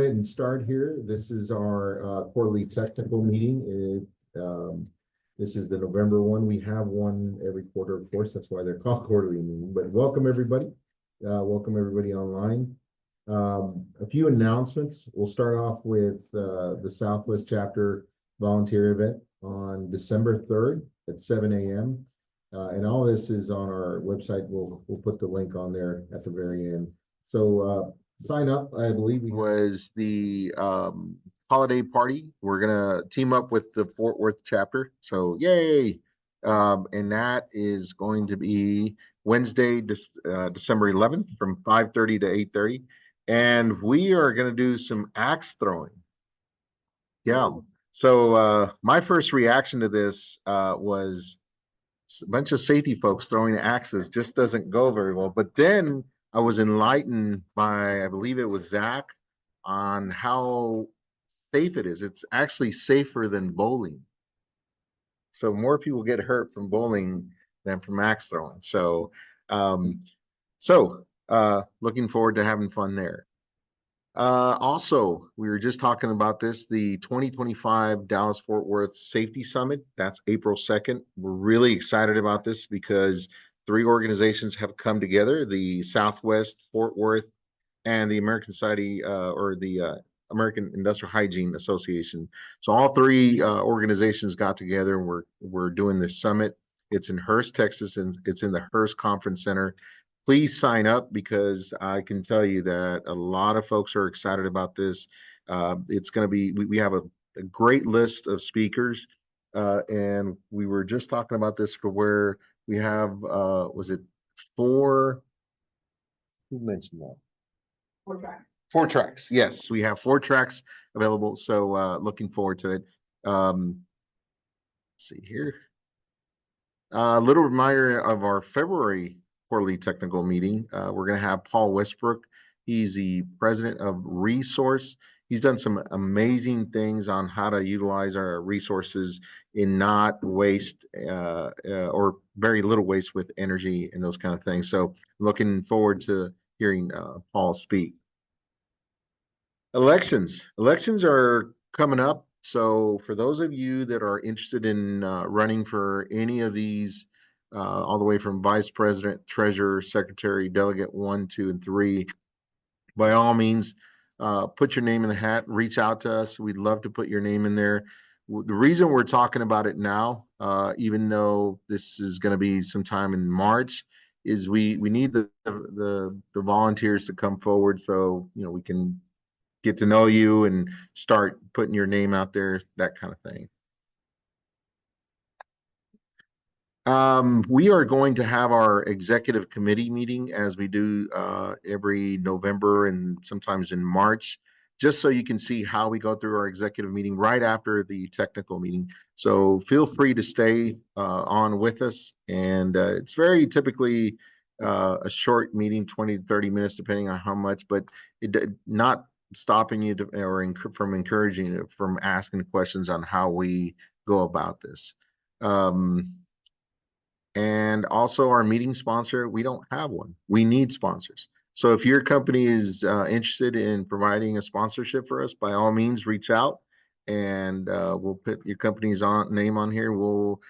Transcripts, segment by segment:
ahead and start here. This is our quarterly technical meeting. This is the November one. We have one every quarter, of course. That's why they're called quarterly meeting. But welcome everybody. Welcome everybody online. A few announcements. We'll start off with the Southwest Chapter volunteer event on December 3rd at 7 a.m. And all this is on our website. We'll put the link on there at the very end. So sign up. I believe we was the holiday party. We're gonna team up with the Fort Worth chapter. So yay! And that is going to be Wednesday, December 11th from 5:30 to 8:30. And we are gonna do some axe throwing. Yeah. So my first reaction to this was a bunch of safety folks throwing axes just doesn't go very well. But then I was enlightened by, I believe it was Zach, on how safe it is. It's actually safer than bowling. So more people get hurt from bowling than from axe throwing. So, looking forward to having fun there. Also, we were just talking about this, the 2025 Dallas-Fort Worth Safety Summit. That's April 2nd. We're really excited about this because 3 organizations have come together, the Southwest, Fort Worth, and the American Society or the American Industrial Hygiene Association. So all 3 organizations got together and we're doing this summit. It's in Hurst, Texas, and it's in the Hurst Conference Center. Please sign up because I can tell you that a lot of folks are excited about this. It's going to be, we have a great list of speakers. And we were just talking about this for where we have, was it 4? Who mentioned that? 4 tracks. 4 tracks. Yes, we have 4 tracks available. So looking forward to it. Let's see here. A little reminder of our February quarterly technical meeting. We're going to have Paul Westbrook. He's the president of Resource. He's done some amazing things on how to utilize our resources in not waste or very little waste with energy and those kind of things. So looking forward to hearing Paul speak. Elections are coming up. So for those of you that are interested in running for any of these, all the way from vice president, treasurer, secretary, delegate 1, 2, and 3, by all means, put your name in the hat, reach out to us. We'd love to put your name in there. The reason we're talking about it now, even though this is going to be sometime in March, is we need the volunteers to come forward so we can get to know you and start putting your name out there, that kind of thing. We are going to have our executive committee meeting as we do every November and sometimes in March, just so you can see how we go through our executive meeting right after the technical meeting. So feel free to stay on with us. And it's very typically a short meeting, 20 to 30 minutes, depending on how much, but not stopping you from encouraging you from asking questions on how we go about this. And also our meeting sponsor, we don't have one. We need sponsors. So if your company is interested in providing a sponsorship for us, by all means, reach out and we'll put your company's name on here. We'll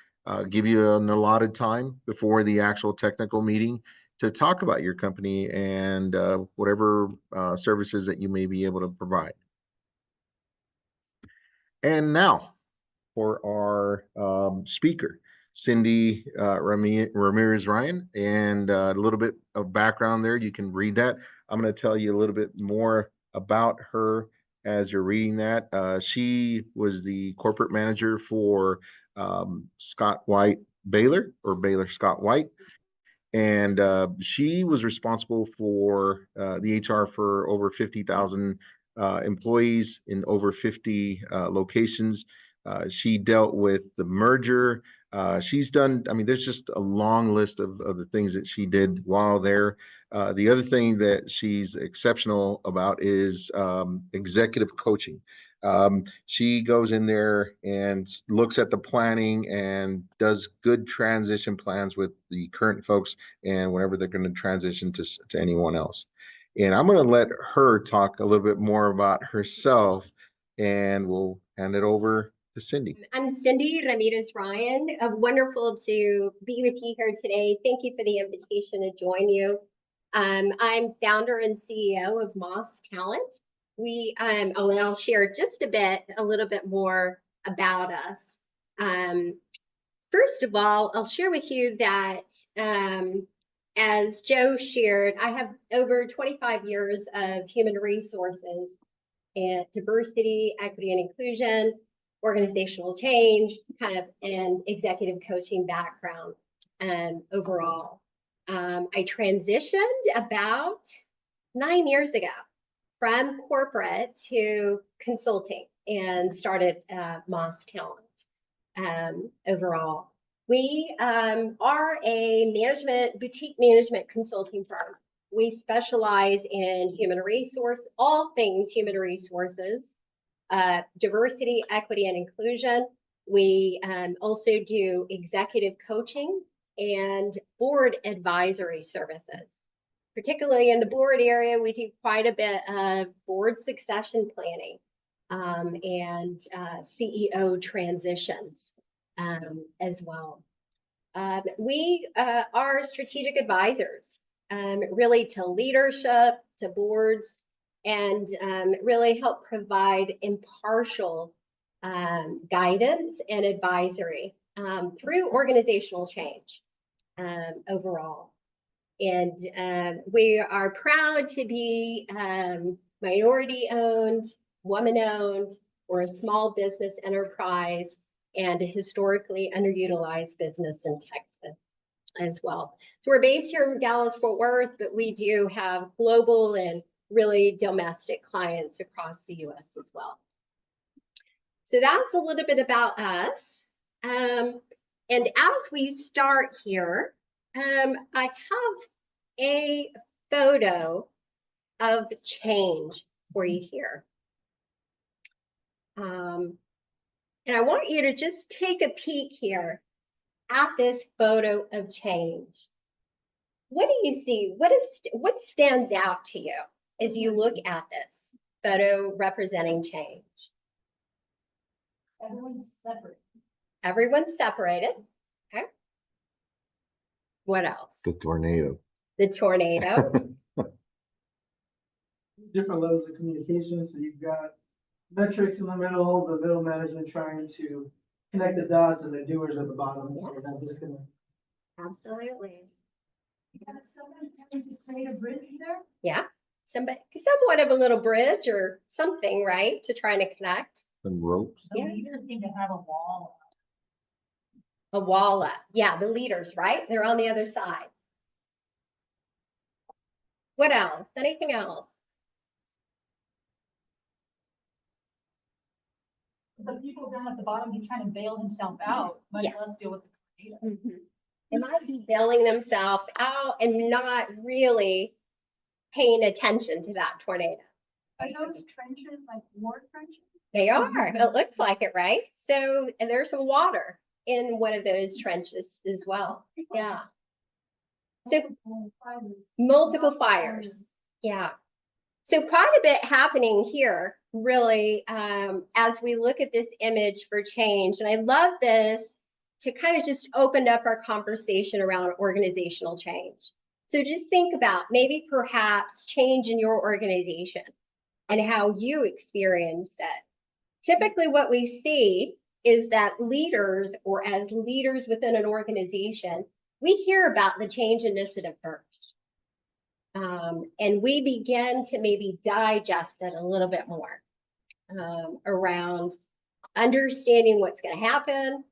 give you an allotted time before the actual technical meeting to talk about your company and whatever services that you may be able to provide. And now for our speaker, Cyndi Ramirez Ryan, and a little bit of background there. You can read that. I'm going to tell you a little bit more about her as you're reading that. She was the corporate manager for Scott White Baylor, or Baylor Scott White. And she was responsible for the HR for over 50,000 employees in over 50 locations. She dealt with the merger. She's done, there's just a long list of the things that she did while there. The other thing that she's exceptional about is executive coaching. She goes in there and looks at the planning and does good transition plans with the current folks and whenever they're going to transition to anyone else. And I'm going to let her talk a little bit more about herself, and we'll hand it over to Cyndi. I'm Cyndi Ramirez Ryan. Wonderful to be with you here today. Thank you for the invitation to join you. I'm founder and CEO of Moss Talent. And I'll share just a little bit more about us. First of all, I'll share with you that as Joe shared, I have over 25 years of human resources and diversity, equity, and inclusion, organizational change, and executive coaching background overall. I transitioned about 9 years ago from corporate to consulting and started Moss Talent overall. We are a boutique management consulting firm. We specialize in all things human resources, diversity, equity, and inclusion. We also do executive coaching and board advisory services. Particularly in the board area, we do quite a bit of board succession planning and CEO transitions as well. We are strategic advisors, really to leadership, to boards, and really help provide impartial guidance and advisory through organizational change overall. And we are proud to be minority-owned, woman-owned, or a small business enterprise, and a historically underutilized business in Texas as well. So we're based here in Dallas-Fort Worth, but we do have global and really domestic clients across the U.S. as well. So that's a little bit about us. And as we start here, I have a photo of change for you here. And I want you to just take a peek here at this photo of change. What do you see? What stands out to you as you look at this photo representing change? Everyone's separate. Everyone's separated. Okay. What else? The tornado. The tornado. Different levels of communication. So you've got metrics in the middle management trying to connect the dots, and the doers at the bottom. So that disconnect. Absolutely. You got someone trying to create a bridge there? Yeah. Somewhat of a little bridge or something, right? To try to connect. Some ropes. The leaders seem to have a wall. A wall up. Yeah, the leaders, right? They're on the other side. What else? Anything else? The people down at the bottom, he's trying to bail himself out, much less deal with the tornado. Mm-hmm. They might be bailing themselves out and not really paying attention to that tornado. Are those trenches like war trenches? They are. It looks like it, right? So, and there's some water in one of those trenches as well. Yeah. So multiple fires. Yeah. So quite a bit happening here, really, as we look at this image for change. And I love this to kind of just open up our conversation around organizational change. So just think about maybe perhaps change in your organization and how you experienced it. Typically what we see is that leaders, or as leaders within an organization, we hear about the change initiative first. And we begin to maybe digest it a little bit more around understanding what's going to happen,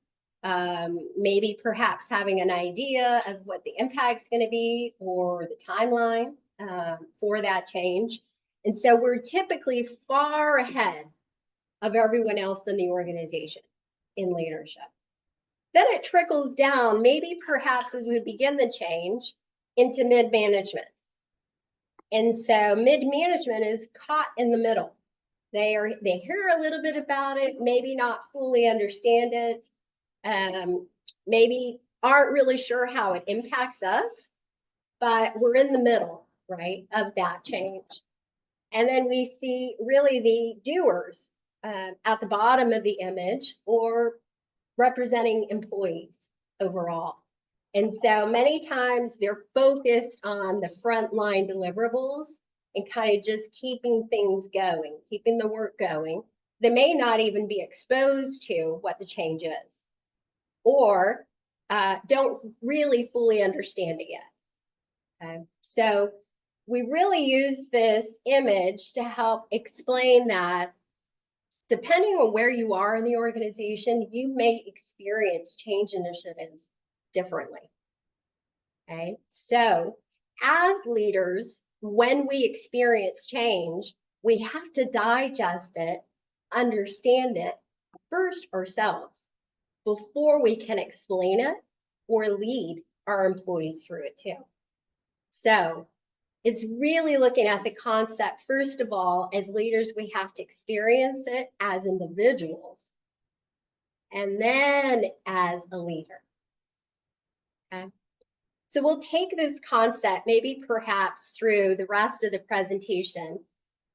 maybe perhaps having an idea of what the impact's going to be or the timeline for that change. And so we're typically far ahead of everyone else in the organization in leadership. Then it trickles down, maybe perhaps as we begin the change, into mid-management. And so mid-management is caught in the middle. They hear a little bit about it, maybe not fully understand it, maybe aren't really sure how it impacts us, but we're in the middle right, of that change. And then we see really the doers at the bottom of the image, or representing employees overall. And so many times they're focused on the frontline deliverables and kind of just keeping things going, keeping the work going. They may not even be exposed to what the change is, or don't really fully understand it yet. Okay. So we really use this image to help explain that depending on where you are in the organization, you may experience change initiatives differently. Okay, so as leaders, when we experience change, we have to digest it, understand it first ourselves before we can explain it or lead our employees through it too. So it's really looking at the concept, first of all, as leaders, we have to experience it as individuals, and then as a leader. Okay. So we'll take this concept, maybe perhaps through the rest of the presentation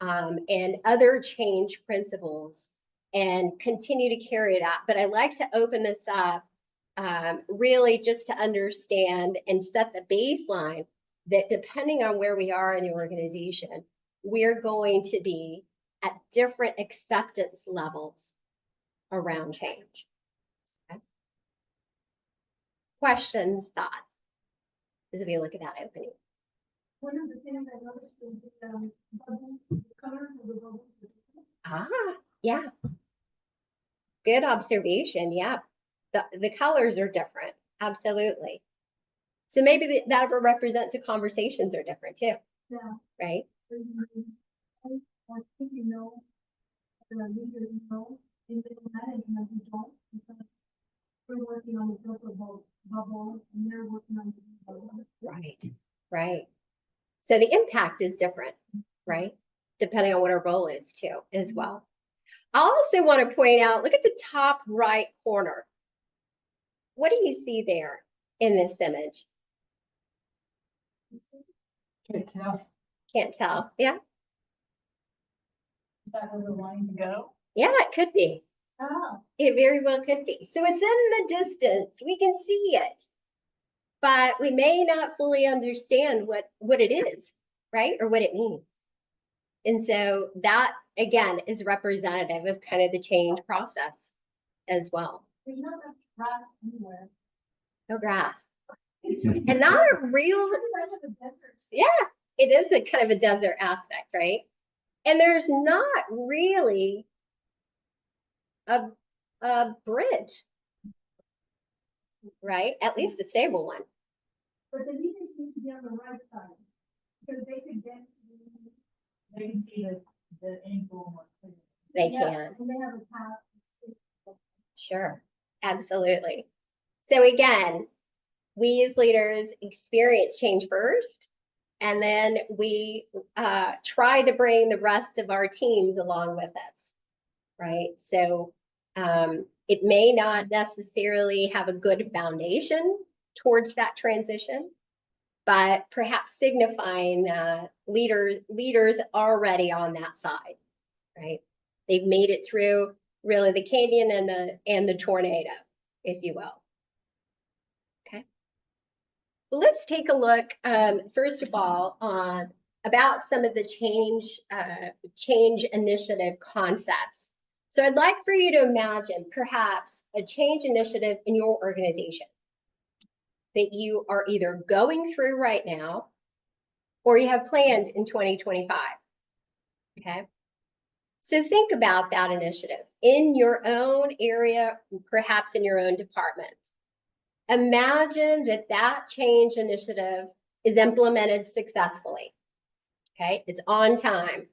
and other change principles, and continue to carry that. But I like to open this up really just to understand and set the baseline that depending on where we are in the organization, we're going to be at different acceptance levels around change. Okay. Questions, thoughts, as we look at that opening? One of the things I noticed is the bubbles, the colors of the bubbles. Ah, yeah. Good observation. Yeah. The colors are different. Absolutely. So maybe that represents the conversations are different too. Yeah. Right? So I think you know, the leaders know, in the management we don't, because we're working on the purple bubble and they're working on the bubble. Right. Right. So the impact is different, right? Depending on what our role is too, as well. I also want to point out, look at the top right corner. What do you see there in this image? Can't tell. Can't tell. Yeah. Is that where we're wanting to go? Yeah, it could be. Oh. It very well could be. So it's in the distance. We can see it, but we may not fully understand what it is, right? Or what it means. And so that, again, is representative of kind of the change process as well. There's not much grass anywhere. No grass. And not a real, Kind of a desert. yeah, it is a kind of a desert aspect, right? And there's not really a bridge, right? At least a stable one. But the leaders need to be on the right side, because they could get to they can see the end goal more clearly. They Yeah, can. and they have a path. Sure, absolutely. So again, we as leaders experience change first, and then we try to bring the rest of our teams along with us, right? So it may not necessarily have a good foundation towards that transition, but perhaps signifying that leaders already on that side, right? They've made it through really the canyon and the tornado, if you will. Okay. Well, let's take a look, first of all, on about some of the change initiative concepts. So I'd like for you to imagine perhaps a change initiative in your organization that you are either going through right now or you have planned in 2025. Okay. So think about that initiative in your own area, perhaps in your own department. Imagine that change initiative is implemented successfully. Okay, it's on time.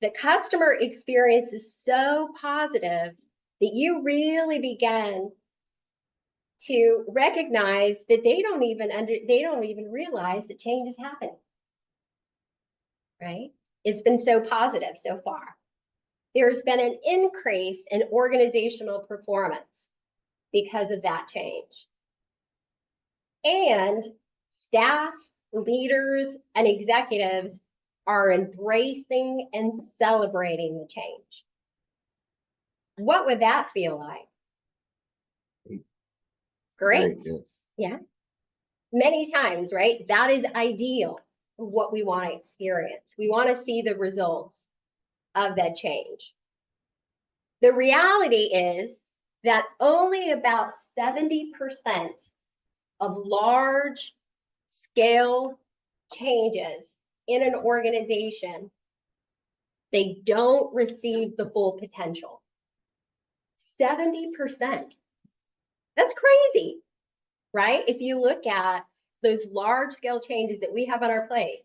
The customer experience is so positive that you really begin to recognize that they don't even realize that change is happening. Right? It's been so positive so far. There's been an increase in organizational performance because of that change. And staff, leaders and executives are embracing and celebrating the change. What would that feel like? Great. Yes. Yeah. Many times, right? That is ideal of what we want to experience. We want to see the results of that change. The reality is that only about 70% of large scale changes in an organization, they don't receive the full potential. 70%. That's crazy, right? If you look at those large scale changes that we have on our plate.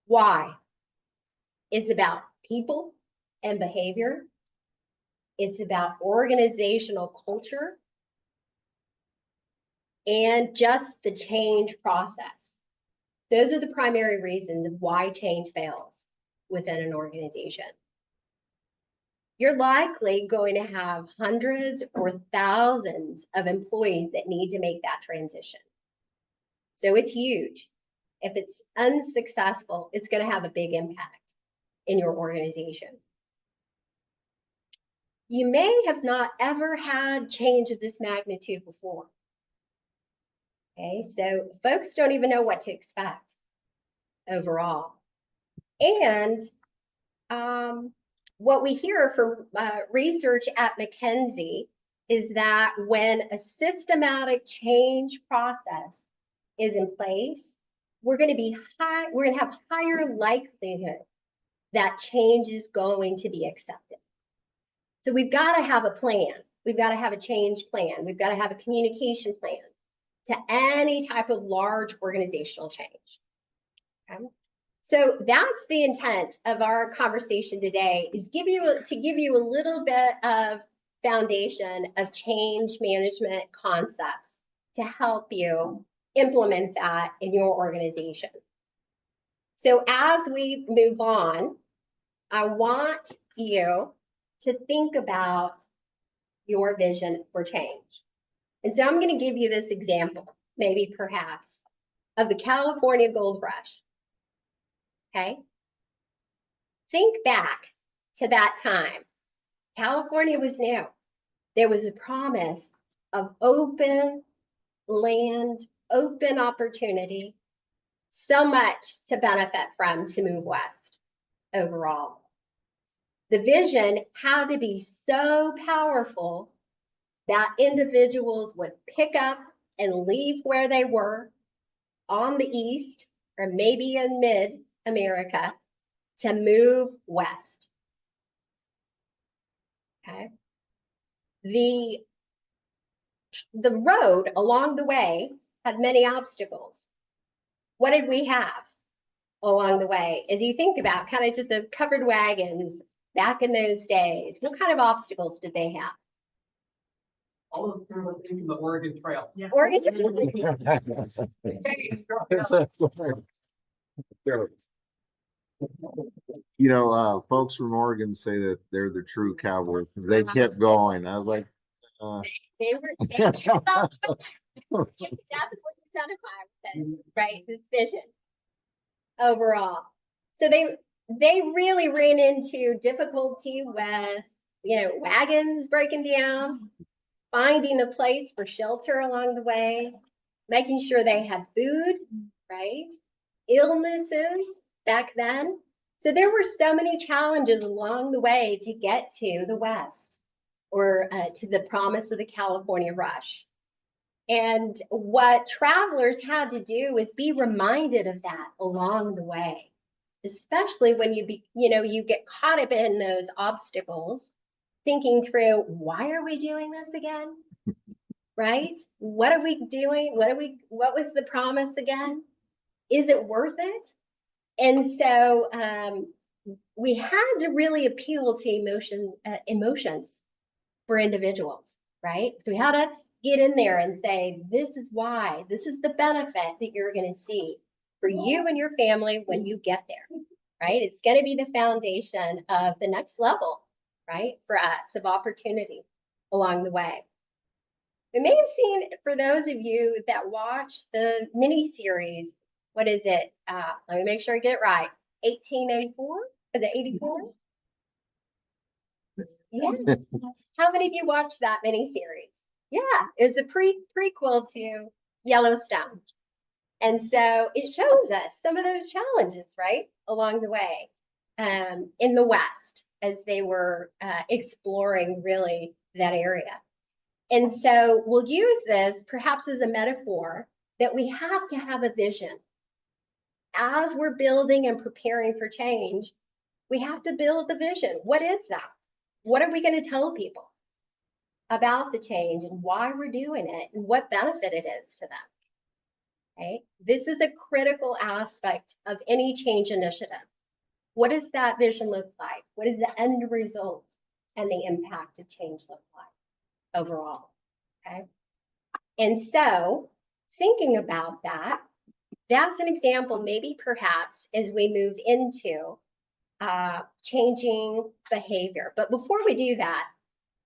Why? It's about people and behavior. It's about organizational culture and just the change process. Those are the primary reasons of why change fails within an organization. You're likely going to have hundreds or thousands of employees that need to make that transition. So it's huge. If it's unsuccessful, it's going to have a big impact in your organization. You may have not ever had change of this magnitude before. Okay, so folks don't even know what to expect overall. And what we hear from research at McKinsey is that when a systematic change process is in place, we're going to have higher likelihood that change is going to be accepted. So we've got to have a plan. We've got to have a change plan. We've got to have a communication plan to any type of large organizational change. Okay? So that's the intent of our conversation today, is to give you a little bit of foundation of change management concepts to help you implement that in your organization. So as we move on, I want you to think about your vision for change. And so I'm going to give you this example, maybe perhaps, of the California Gold Rush. Okay? Think back to that time. California was new. There was a promise of open land, open opportunity, so much to benefit from to move west overall. The vision had to be so powerful that individuals would pick up and leave where they were on the east or maybe in mid-America to move west. Okay. The road along the way had many obstacles. What did we have along the way? As you think about kind of just those covered wagons back in those days, what kind of obstacles did they have? All of them in the Oregon Trail. Yeah. Oregon You know, folks from Oregon say that they're the true cowboys. They kept going. I was like, They definitely identify with this, right? This vision overall. So they really ran into difficulty with, wagons breaking down, finding a place for shelter along the way, making sure they had food, right? Illnesses back then. So there were so many challenges along the way to get to the West or to the promise of the California rush. And what travelers had to do is be reminded of that along the way, especially when you get caught up in those obstacles, thinking through, why are we doing this again? Right? What are we doing? What was the promise again? Is it worth it? And so we had to really appeal to emotions for individuals, right? So we had to get in there and say, this is why, this is the benefit that you're going to see for you and your family when you get there, right? It's going to be the foundation of the next level, right, for us, of opportunity along the way. We may have seen, for those of you that watched the mini series, what is it? Let me make sure I get it right. 1884? Is it 84? Yeah. How many of you watched that mini series? Yeah, it was a prequel to Yellowstone. And so it shows us some of those challenges, right, along the way in the West as they were exploring really that area. And so we'll use this perhaps as a metaphor that we have to have a vision. As we're building and preparing for change, we have to build the vision. What is that? What are we going to tell people about the change and why we're doing it and what benefit it is to them? Okay. This is a critical aspect of any change initiative. What does that vision look like? What does the end result and the impact of change look like overall? Okay. And so thinking about that, that's an example, maybe perhaps as we move into changing behavior. But before we do that,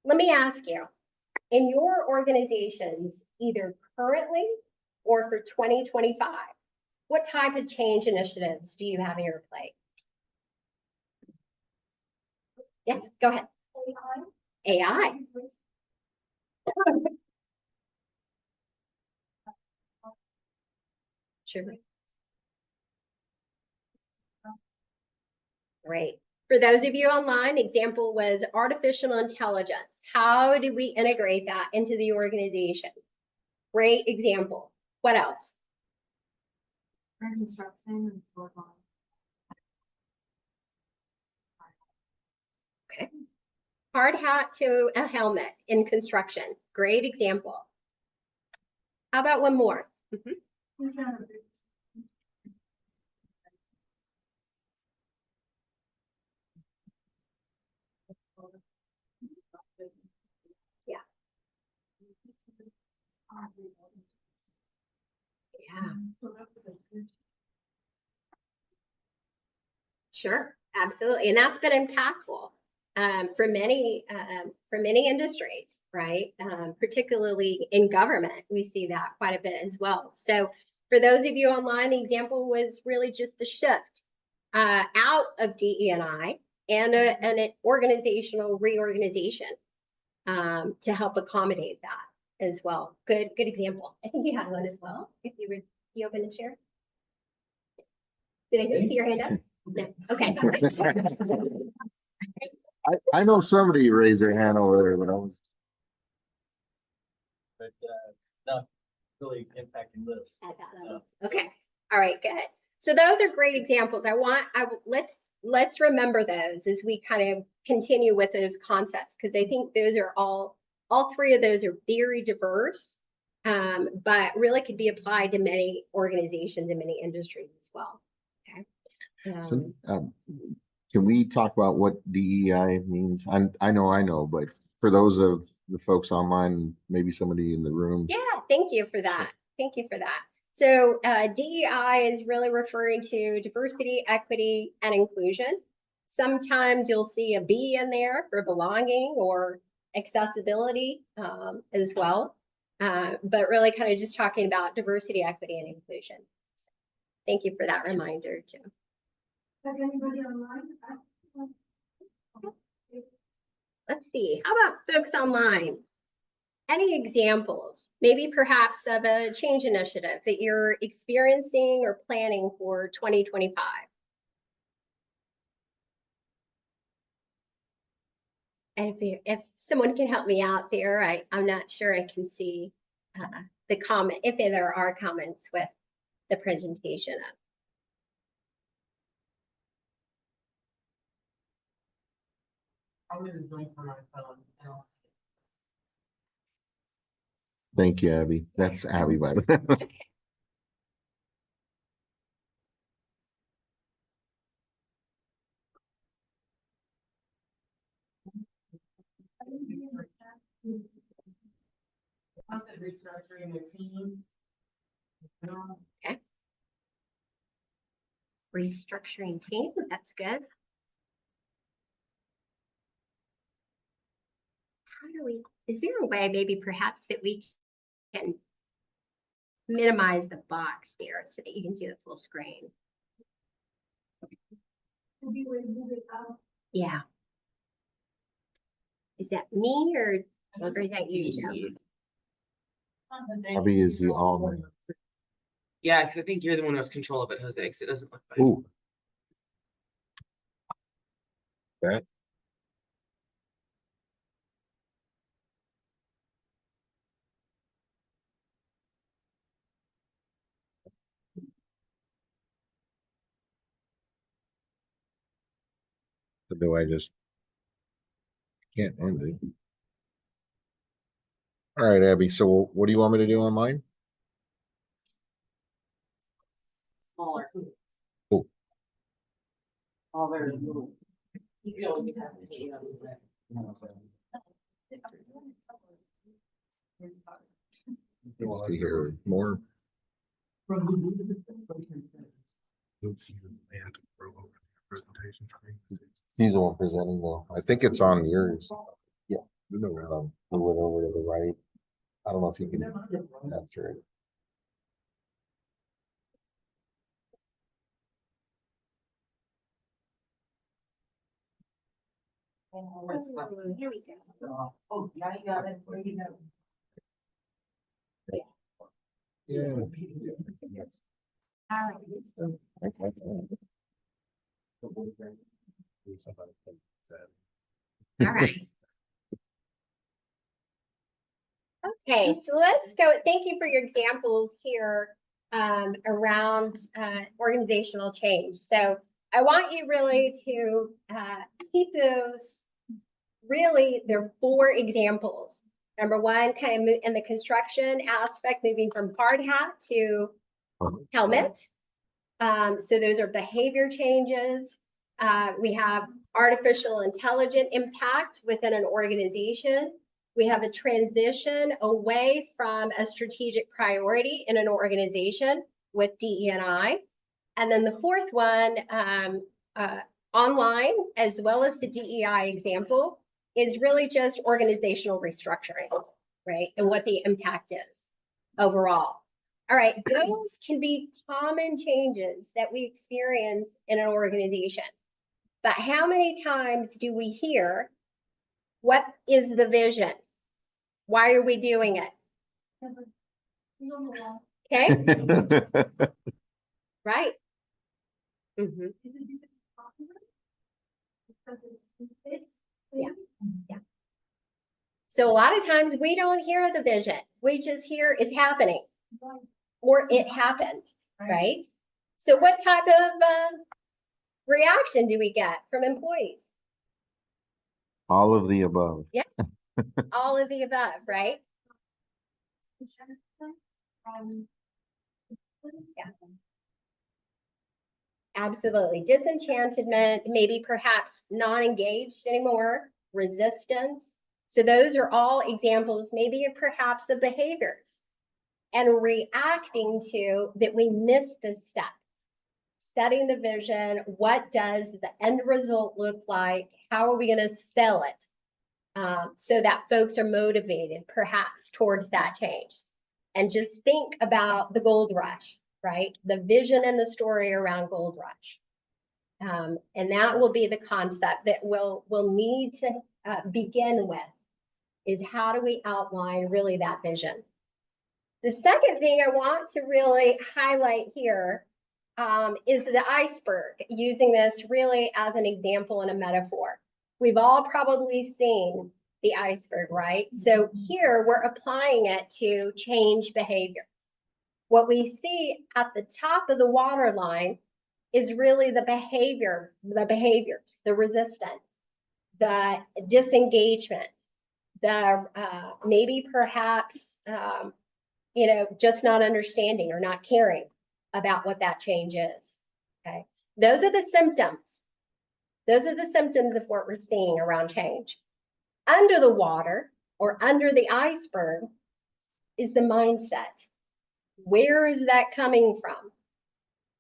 let me ask you, in your organizations, either currently or for 2025, what type of change initiatives do you have in your plate? Yes, go ahead. AI. Sure. Great. For those of you online, example was artificial intelligence. How do we integrate that into the organization? Great example. What else? Construction and sport line. Okay. Hard hat to a helmet in construction. Great example. How about one more? Yeah. Yeah. Sure, absolutely, and that's been impactful for many industries, right? Particularly in government, we see that quite a bit as well. So, for those of you online, the example was really just the shift out of DE&I and an organizational reorganization to help accommodate that as well. Good example. I think you had one as well. If you would be open to share. Did I see your hand up? No. Okay. I know somebody raised their hand over there, but I was. But not really impacting this. Okay. All right. Good. So those are great examples. Let's remember those as we kind of continue with those concepts, because I think those are all three of those are very diverse, but really could be applied to many organizations and many industries as well. Okay. So, can we talk about what DEI means? I know, but for those of the folks online, maybe somebody in the room. Yeah, thank you for that. Thank you for that. So DEI is really referring to diversity, equity, and inclusion. Sometimes you'll see a B in there for belonging or accessibility as well. But really kind of just talking about diversity, equity, and inclusion. So thank you for that reminder, Jim. Has anybody online? Let's see, how about folks online? Any examples, maybe perhaps of a change initiative that you're experiencing or planning for 2025? And if someone can help me out there, I'm not sure I can see the comment, if there are comments with the presentation up. I'm gonna join from my phone and I'll. Thank you, Abby. That's Abby, by the way. Concept restructuring the team. Okay. Restructuring team, that's good. How do we, is there a way maybe perhaps that we can minimize the box there so that you can see the full screen. Could you remove it out? Yeah. Is that me or is that you, Joe? Abby is the all. Yeah, because I think you're the one who has control of it, Jose, because it doesn't look like. Ooh. That. Do I just can't end it? All right, Abby. So what do you want me to do on mine? Smaller. Cool. All very little. You know, you have potatoes. Let's see here. More. He's the one presenting though. I think it's on yours. Yeah. Move it over to the right. I don't know if you can capture it. Oh, here we go. Oh, now you got it. Where you go? Yeah. All right. Okay, so let's go. Thank you for your examples here around organizational change. So I want you really to keep those, really, there are 4 examples. Number 1, kind of in the construction aspect, moving from hard hat to helmet. So those are behavior changes. We have artificial intelligence impact within an organization. We have a transition away from a strategic priority in an organization with DE&I. And then the 4th one, online, as well as the DEI example, is really just organizational restructuring, right? And what the impact is overall. All right, those can be common changes that we experience in an organization. But how many times do we hear, what is the vision? Why are we doing it? Okay, right. Mm-hmm. Is it because it's popular? Because it's fit? Yeah. Yeah. So a lot of times we don't hear the vision. We just hear it's happening Right. or it happened, right? So what type of reaction do we get from employees? All of the above. Yeah, all of the above, right? Yeah. Absolutely. Disenchantment, maybe perhaps not engaged anymore, resistance. So those are all examples, maybe perhaps of behaviors and reacting to that we miss this step. Setting the vision, what does the end result look like? How are we going to sell it so that folks are motivated perhaps towards that change? And just think about the gold rush, right? The vision and the story around gold rush. And that will be the concept that we'll need to begin with, is how do we outline really that vision? The second thing I want to really highlight here is the iceberg, using this really as an example and a metaphor. We've all probably seen the iceberg, right? So here we're applying it to change behavior. What we see at the top of the waterline is really the behaviors, the resistance, the disengagement, the maybe perhaps, just not understanding or not caring about what that change is, okay? Those are the symptoms. Those are the symptoms of what we're seeing around change. Under the water or under the iceberg is the mindset. Where is that coming from?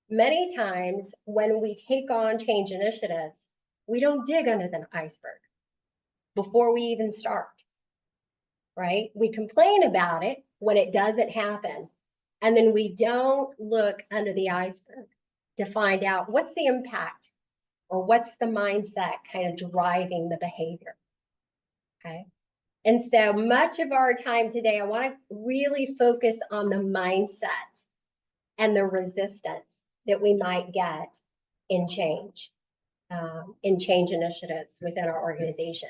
Many times when we take on change initiatives, we don't dig under the iceberg before we even start, right? We complain about it when it doesn't happen. And then we don't look under the iceberg to find out what's the impact or what's the mindset kind of driving the behavior. Okay. And so much of our time today, I want to really focus on the mindset and the resistance that we might get in change initiatives within our organization.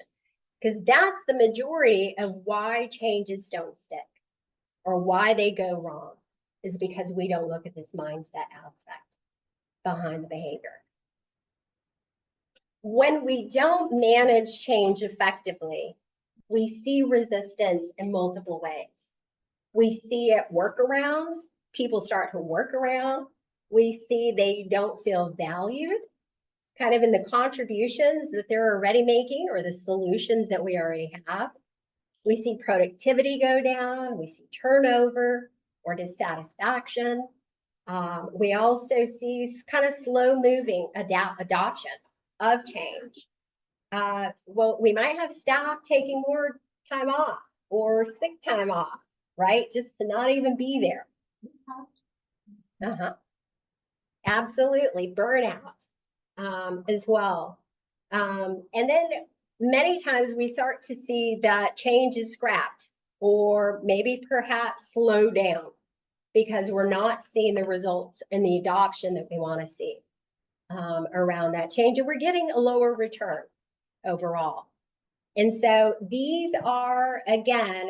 Because that's the majority of why changes don't stick or why they go wrong, is because we don't look at this mindset aspect behind the behavior. When we don't manage change effectively, we see resistance in multiple ways. We see it workarounds. People start to work around. We see they don't feel valued, kind of in the contributions that they're already making or the solutions that we already have. We see productivity go down. We see turnover or dissatisfaction. We also see kind of slow moving adoption of change. Well, we might have staff taking more time off or sick time off, right? Just to not even be there. Absolutely, burnout as well. And then many times we start to see that change is scrapped or maybe perhaps slow down because we're not seeing the results and the adoption that we want to see around that change. And we're getting a lower return overall. And so these are, again,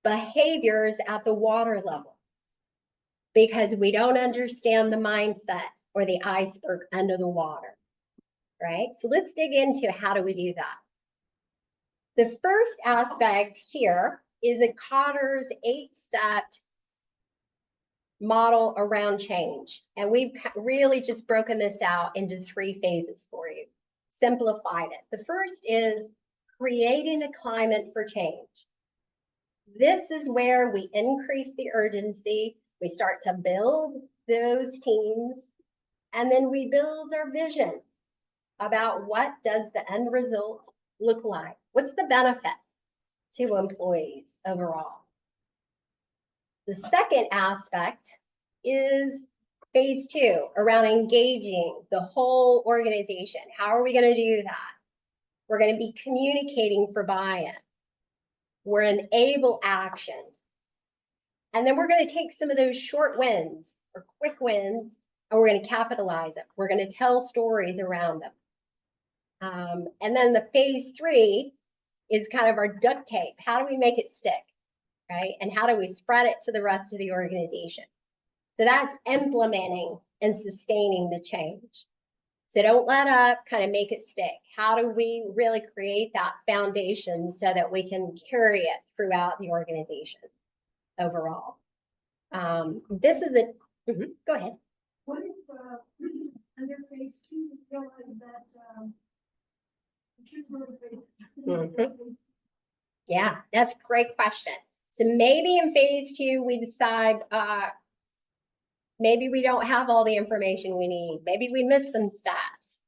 behaviors at the water level because we don't understand the mindset or the iceberg under the water, right? So let's dig into how do we do that. The first aspect here is a Cotter's 8-step model around change. And we've really just broken this out into 3 phases for you, simplified it. The first is creating a climate for change. This is where we increase the urgency. We start to build those teams, and then we build our vision about what does the end result look like? What's the benefit to employees overall? The second aspect is phase 2, around engaging the whole organization. How are we going to do that? We're going to be communicating for buy-in. We're enable action. And then we're going to take some of those short wins or quick wins, and we're going to capitalize it. We're going to tell stories around them. And then the phase 3 is kind of our duct tape. How do we make it stick, right? And how do we spread it to the rest of the organization? So that's implementing and sustaining the change. So don't let up, kind of make it stick. How do we really create that foundation so that we can carry it throughout the organization overall? This is the, go ahead. What if, under phase 2, you realize that, Yeah, that's a great question. So maybe in phase 2, we decide, maybe we don't have all the information we need. Maybe we missed some stats.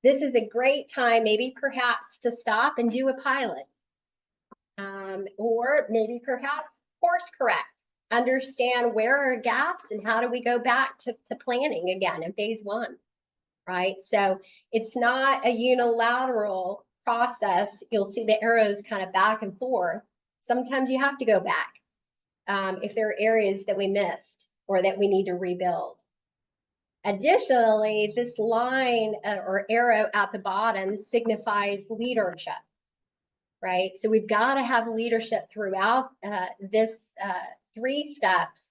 This is a great time, maybe perhaps to stop and do a pilot. Or maybe perhaps course correct, understand where are gaps and how do we go back to planning again in phase 1, right? So it's not a unilateral process. You'll see the arrows kind of back and forth. Sometimes you have to go back if there are areas that we missed or that we need to rebuild. Additionally, this line or arrow at the bottom signifies leadership, right? So we've got to have leadership throughout this 3 steps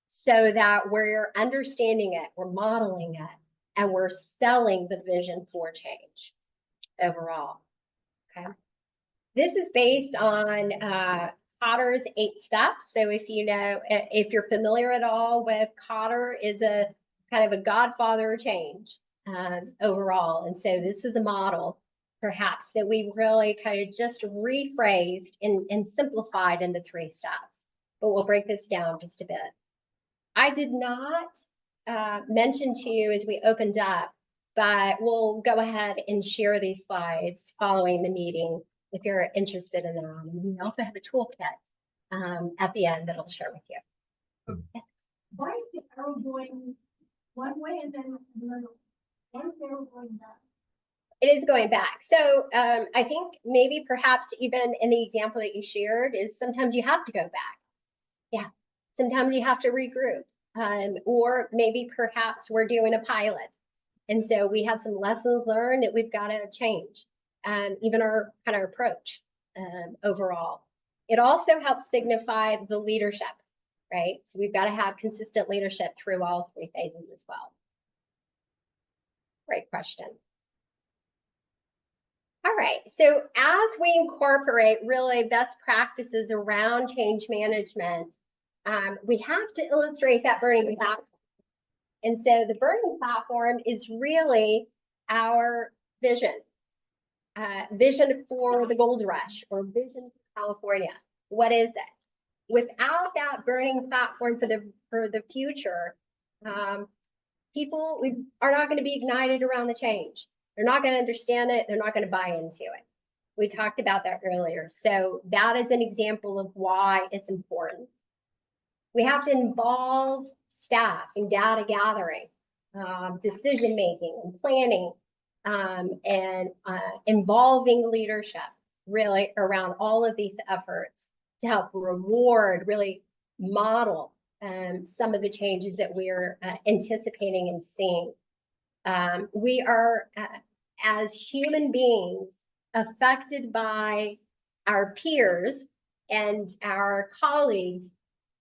so that we're understanding it, we're modeling it, and we're selling the vision for change overall, okay? This is based on Cotter's 8 steps. So if you know, if you're familiar at all with Cotter, is a kind of a godfather of change overall. And so this is a model perhaps that we really kind of just rephrased and simplified into 3 steps, but we'll break this down just a bit. I did not mention to you as we opened up, but we'll go ahead and share these slides following the meeting if you're interested in them. And we also have a toolkit at the end that I'll share with you. Why is the arrow going one way and then another? Why is the arrow going back? It is going back. So I think maybe perhaps even in the example that you shared is sometimes you have to go back. Yeah, sometimes you have to regroup. Or maybe perhaps we're doing a pilot. And so we had some lessons learned that we've got to change, even our kind of approach overall. It also helps signify the leadership, right? So we've got to have consistent leadership through all 3 phases as well. Great question. All right, so as we incorporate really best practices around change management, we have to illustrate that burning platform. And so the burning platform is really our vision, vision for the gold rush or vision for California. What is it? Without that burning platform for the future, people are not going to be ignited around the change. They're not going to understand it. They're not going to buy into it. We talked about that earlier. So that is an example of why it's important. We have to involve staff in data gathering, decision making and planning, and involving leadership really around all of these efforts to help reward, really model some of the changes that we're anticipating and seeing. We are, as human beings, affected by our peers and our colleagues,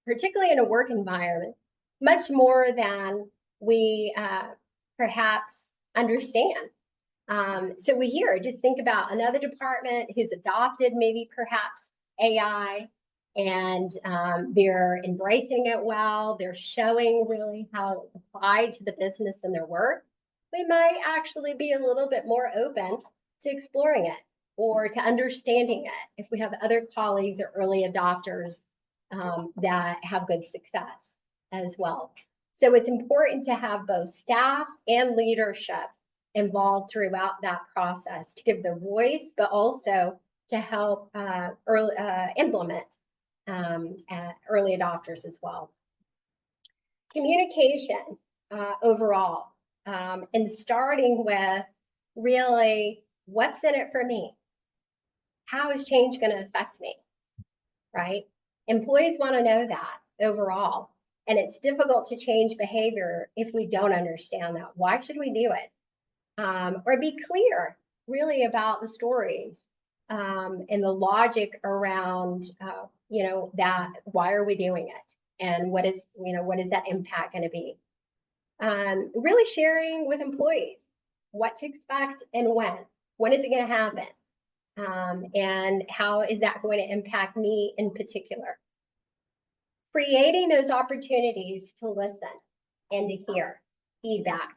particularly in a work environment, much more than we perhaps understand. So we hear, just think about another department who's adopted maybe perhaps AI, and they're embracing it well. They're showing really how it's applied to the business and their work. We might actually be a little bit more open to exploring it or to understanding it if we have other colleagues or early adopters that have good success as well. So it's important to have both staff and leadership involved throughout that process to give their voice, but also to help implement early adopters as well. Communication overall, and starting with really what's in it for me? How is change going to affect me? Right? Employees want to know that overall. And it's difficult to change behavior if we don't understand that. Why should we do it? Or be clear really about the stories and the logic around, that why are we doing it? And what is that impact going to be? Really sharing with employees what to expect and when. When is it going to happen? And how is that going to impact me in particular? Creating those opportunities to listen and to hear feedback,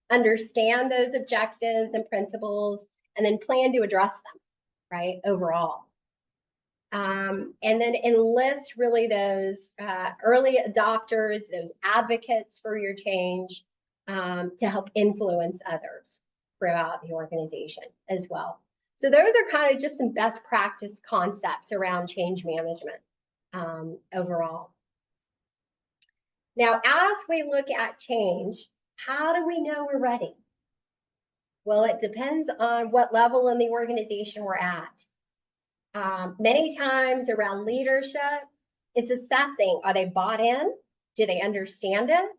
understand those objectives and principles, and then plan to address them, right, overall. And then enlist really those early adopters, those advocates for your change to help influence others throughout the organization as well. So those are kind of just some best practice concepts around change management overall. Now, as we look at change, how do we know we're ready? Well, it depends on what level in the organization we're at. Many times around leadership, it's assessing, are they bought in? Do they understand it?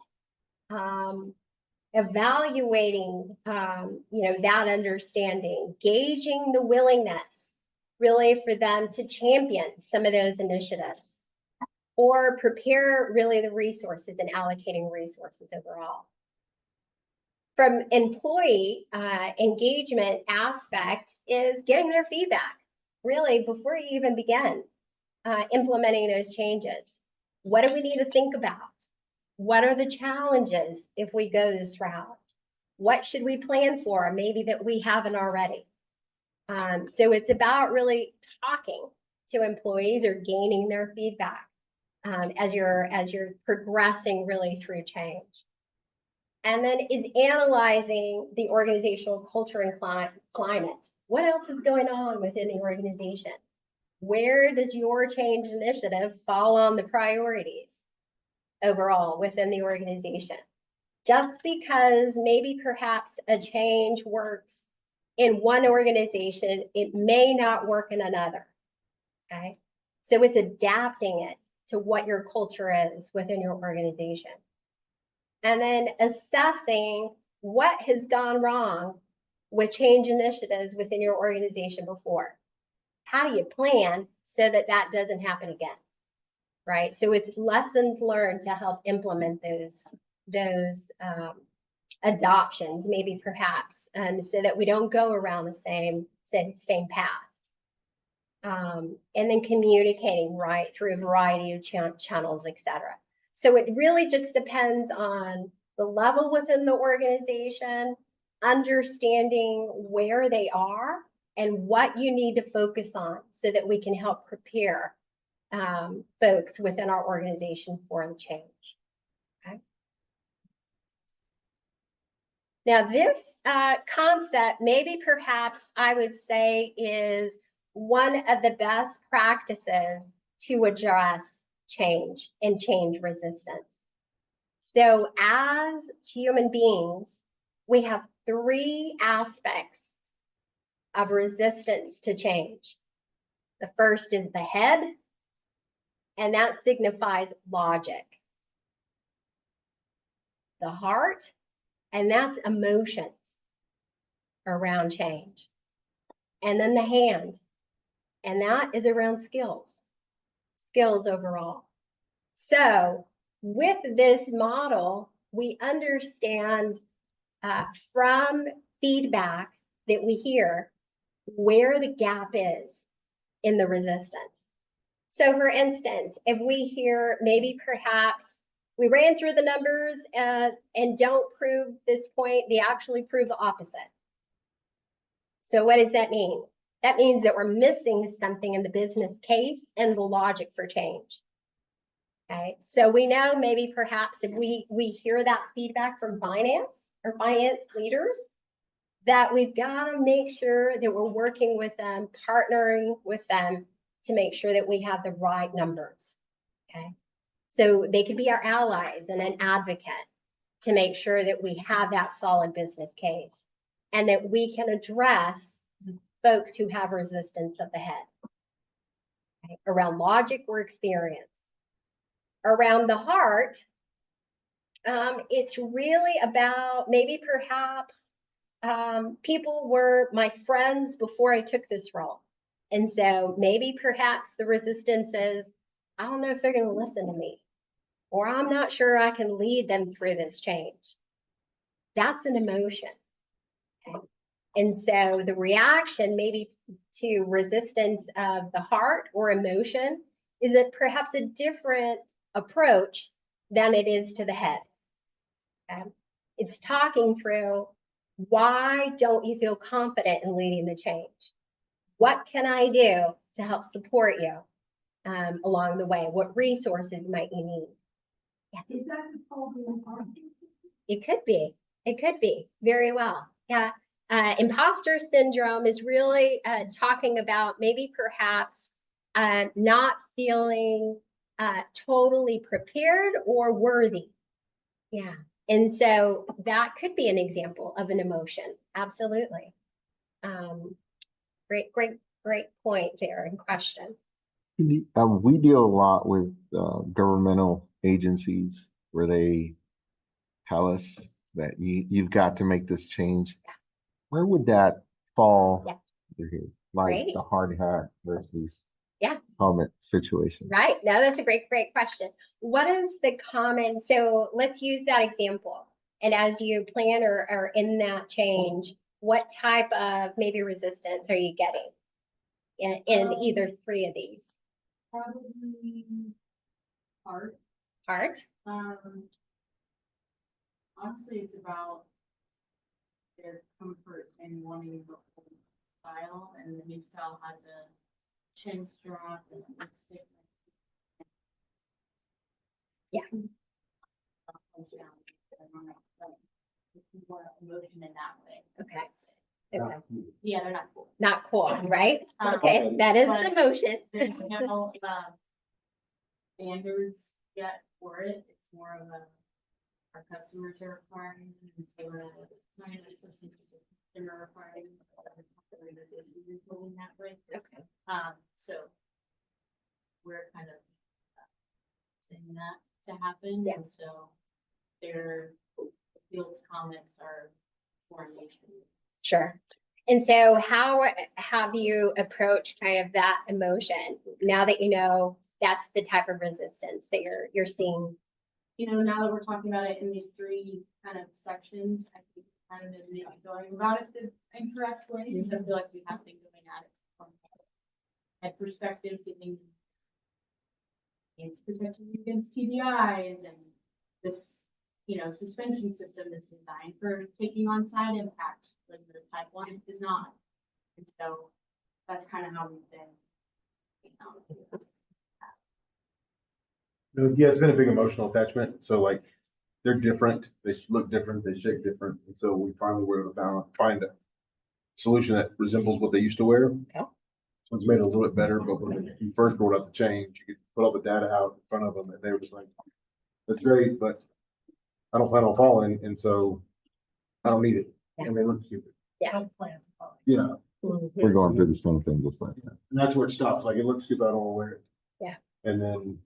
Evaluating, that understanding, gauging the willingness really for them to champion some of those initiatives or prepare really the resources and allocating resources overall. From employee engagement aspect is getting their feedback really before you even begin implementing those changes. What do we need to think about? What are the challenges if we go this route? What should we plan for maybe that we haven't already? So it's about really talking to employees or gaining their feedback as you're progressing really through change. And then is analyzing the organizational culture and climate. What else is going on within the organization? Where does your change initiative fall on the priorities overall within the organization? Just because maybe perhaps a change works in one organization, it may not work in another. Okay. So it's adapting it to what your culture is within your organization. And then assessing what has gone wrong with change initiatives within your organization before. How do you plan so that that doesn't happen again? Right. So it's lessons learned to help implement those adoptions, maybe perhaps, so that we don't go around the same path. And then communicating right through a variety of channels, etc. So it really just depends on the level within the organization, understanding where they are and what you need to focus on so that we can help prepare folks within our organization for the change. Okay. Now, this concept, maybe perhaps I would say, is one of the best practices to address change and change resistance. So as human beings, we have three aspects of resistance to change. The first is the head, and that signifies logic. The heart, and that's emotions around change. And then the hand, and that is around skills overall. So with this model, we understand from feedback that we hear where the gap is in the resistance. So for instance, if we hear maybe perhaps we ran through the numbers and don't prove this point, they actually prove the opposite. So what does that mean? That means that we're missing something in the business case and the logic for change. Okay, so we know maybe perhaps if we hear that feedback from finance or finance leaders, that we've got to make sure that we're working with them, partnering with them to make sure that we have the right numbers. Okay, so they could be our allies and an advocate to make sure that we have that solid business case and that we can address folks who have resistance of the head. Okay, around logic or experience. Around the heart, it's really about maybe perhaps people were my friends before I took this role. And so maybe perhaps the resistance is, I don't know if they're going to listen to me, or I'm not sure I can lead them through this change. That's an emotion. Okay? And so the reaction maybe to resistance of the heart or emotion is that perhaps a different approach than it is to the head. Okay? It's talking through, why don't you feel confident in leading the change? What can I do to help support you along the way? What resources might you need? Yeah. Is that called the imposter? It could be. It could be very well. Yeah. Imposter syndrome is really talking about maybe perhaps not feeling totally prepared or worthy. Yeah. And so that could be an example of an emotion. Absolutely. Great point there and question. We deal a lot with governmental agencies where they tell us that you've got to make this change. Yeah. Where would that fall? Yeah. Like Right. the hard hat versus yeah helmet situation. Right. No, that's a great question. What is the common, so let's use that example. And as you plan or are in that change, what type of maybe resistance are you getting in either three of these? Probably art. Heart? Honestly, it's about their comfort in wanting the old style, and the new style has a chin strap and a lipstick. Yeah. More emotion in that way. Okay. Okay. Yeah, they're not cool. Not cool, right? Um, Okay, that is an but emotion. There's no, standards yet for it. It's more of a, our customers are requiring, and so we're trying to listen to the consumer requiring. Organizations are going that way. Okay. So we're kind of saying that to happen, Yeah. and so their field comments are orientation. Sure. And so how have you approached kind of that emotion now that you know that's the type of resistance that you're seeing? You know, now that we're talking about it in these three kind of sections, I think kind of is maybe going about it the incorrect way, because I feel like we have been going at it from a perspective, giving it's protecting you against TBIs and this, you know, suspension system is designed for taking on side impact when the type 1 is not. And so that's kind of how we've been. Yeah, it's been a big emotional attachment. So like, they're different. They look different. They shake different. And so we finally were able to find a solution that resembles what they used to wear. Okay. So it's made it a little bit better. But when you first brought up the change, you could put all the data out in front of them, and they were just like, "That's great, but I don't plan on falling, and so I don't need it." Yeah. And they look stupid. Yeah. Don't plan to follow. Yeah, We're going through the same thing just like that. and that's where it stops. Like, it looks stupid. I don't want to wear it. Yeah. And then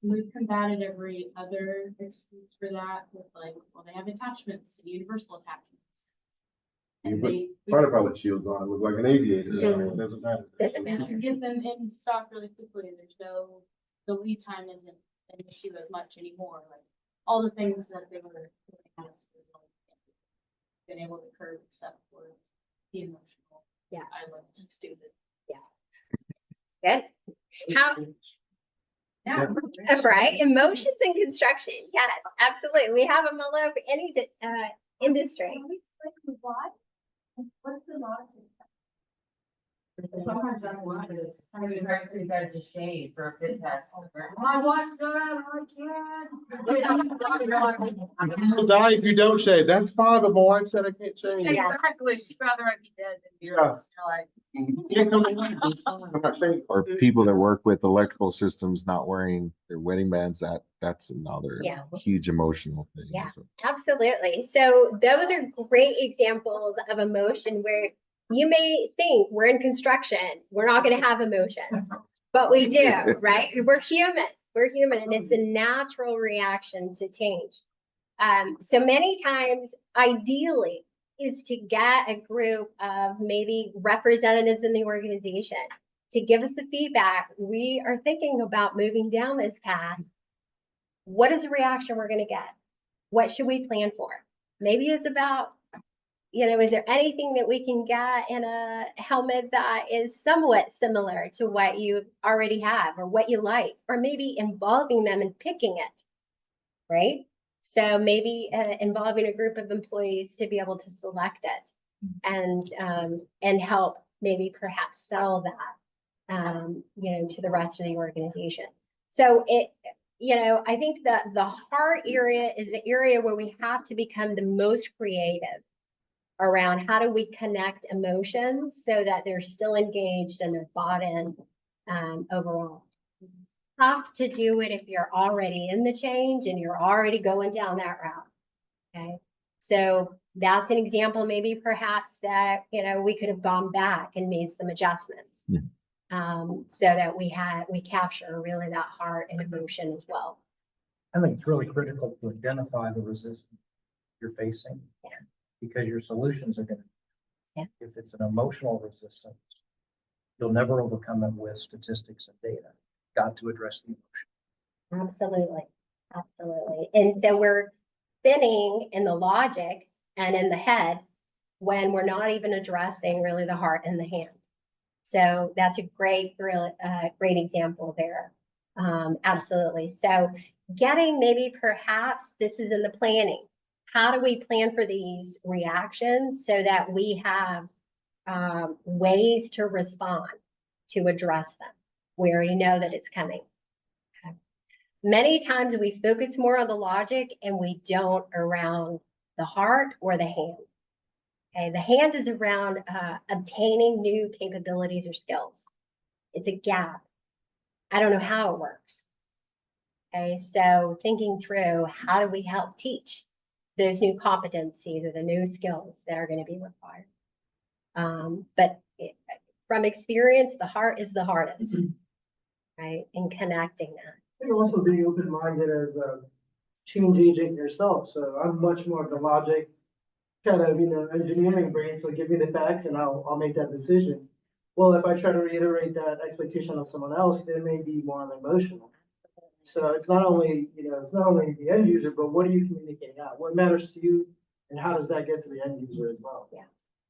We've combated every other excuse for that with like, well, they have attachments, universal attachments. you And put they, fighter pilot shields on, it look like an aviator. Yeah. It doesn't matter. Doesn't you matter. can get them in stock really quickly. There's no, the lead time isn't an issue as much anymore. Like all the things that they were doing has been able to curb except for the emotional. Yeah. I look stupid. Good. How, right? Emotions in construction. Yes, absolutely. We have them all over any industry. Can we explain why? What's the logic? Sometimes that's why it's kind of hard for you guys to shade for a fit test. I watched that, I can't. You'll die if you don't shave. That's fine, but my wife said I can't shave. Yeah. Exactly, she'd rather I be dead than be. Yeah. Like, You can't come in. I'm not shaving. Or people that work with electrical systems not wearing their wedding bands, that's another Yeah. huge emotional thing. Yeah. Absolutely. So those are great examples of emotion where you may think we're in construction, we're not going to have emotions, but we do, right? We're human. We're human, and it's a natural reaction to change. So many times, ideally, is to get a group of maybe representatives in the organization to give us the feedback. We are thinking about moving down this path. What is the reaction we're going to get? What should we plan for? Maybe it's about, is there anything that we can get in a helmet that is somewhat similar to what you already have or what you like, or maybe involving them and picking it, right? So maybe involving a group of employees to be able to select it and help maybe perhaps sell that, to the rest of the organization. So I think that the heart area is the area where we have to become the most creative around how do we connect emotions so that they're still engaged and they're bought in overall. It's tough to do it if you're already in the change and you're already going down that route. Okay. So that's an example, maybe perhaps that, we could have gone back and made some adjustments. Yeah. So that we capture really that heart and emotion as well. I think it's really critical to identify the resistance you're facing. Yeah. Because your solutions are gonna. Yeah. If it's an emotional resistance, you'll never overcome it with statistics and data. Got to address the emotion. Absolutely. Absolutely. And so we're spinning in the logic and in the head when we're not even addressing really the heart and the hand. So that's a great example there. Absolutely. So getting maybe perhaps this is in the planning. How do we plan for these reactions so that we have ways to respond to address them? We already know that it's coming. Okay. Many times we focus more on the logic and we don't around the heart or the hand. Okay, the hand is around obtaining new capabilities or skills. It's a gap. I don't know how it works. Okay, so thinking through how do we help teach those new competencies or the new skills that are going to be required. From experience, the heart is the hardest, right? In connecting that. I think also being open-minded as a change agent yourself. So I'm much more of the logic, kind of, engineering brain. So give me the facts and I'll make that decision. Well, if I try to reiterate that expectation of someone else, they may be more emotional. So it's not only, it's not only the end user, but what are you communicating out? What matters to you and how does that get to the end user as well? Yeah,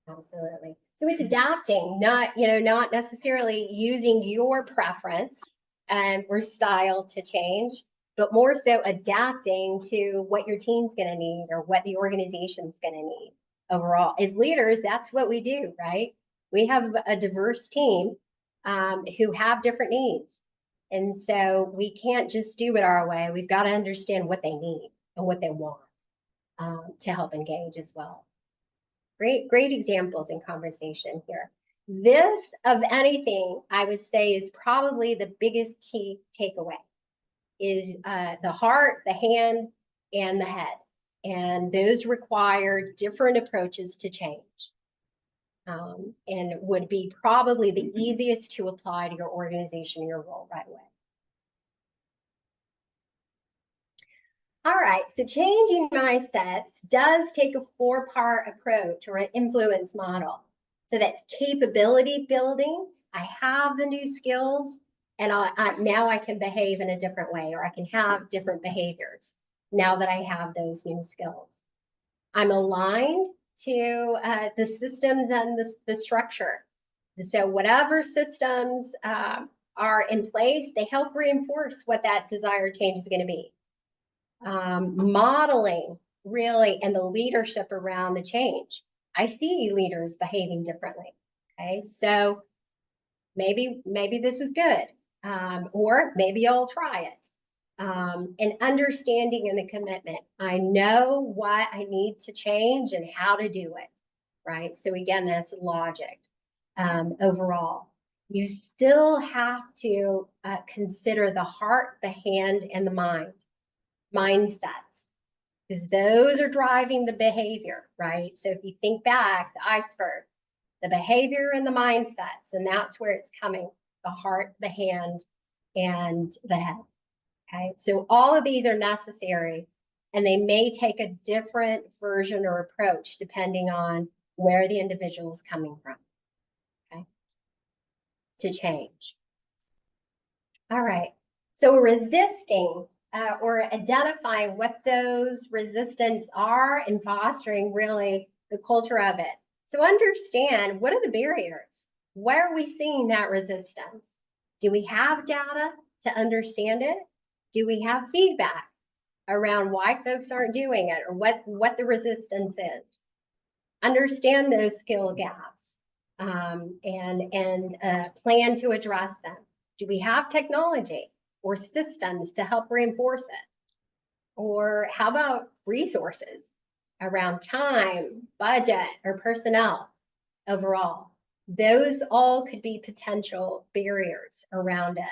absolutely. So it's adapting, not necessarily using your preference or style to change, but more so adapting to what your team's going to need or what the organization's going to need overall. As leaders, that's what we do, right? We have a diverse team who have different needs. And so we can't just do it our way. We've got to understand what they need and what they want to help engage as well. Great examples in conversation here. This, of anything, I would say is probably the biggest key takeaway is the heart, the hand, and the head. And those require different approaches to change. And would be probably the easiest to apply to your organization, your role right away. All right, so changing mindsets does take a 4-part approach or an influence model. So that's capability building. I have the new skills and now I can behave in a different way, or I can have different behaviors now that I have those new skills. I'm aligned to the systems and the structure. So whatever systems are in place, they help reinforce what that desired change is going to be. Modeling really and the leadership around the change. I see leaders behaving differently. Okay, so maybe this is good, or maybe I'll try it. And understanding and the commitment. I know what I need to change and how to do it, right? So again, that's logic. Overall, you still have to consider the heart, the hand, and the mindsets, because those are driving the behavior, right? So if you think back, the iceberg, the behavior and the mindsets, and that's where it's coming, the heart, the hand, and the head. Okay, so all of these are necessary, and they may take a different version or approach depending on where the individual is coming from, okay, to change. All right, so resisting or identifying what those resistance are and fostering really the culture of it. So understand, what are the barriers? Where are we seeing that resistance? Do we have data to understand it? Do we have feedback around why folks aren't doing it or what the resistance is? Understand those skill gaps and plan to address them. Do we have technology or systems to help reinforce it? Or how about resources around time, budget, or personnel overall? Those all could be potential barriers around it.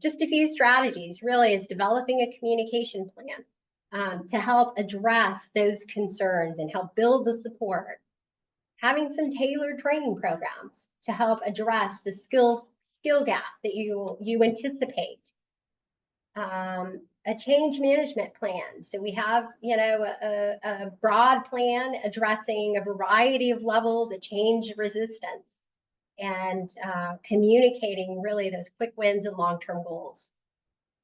Just a few strategies really is developing a communication plan to help address those concerns and help build the support. Having some tailored training programs to help address the skill gap that you anticipate. A change management plan. So we have, a broad plan addressing a variety of levels of change resistance and communicating really those quick wins and long-term goals.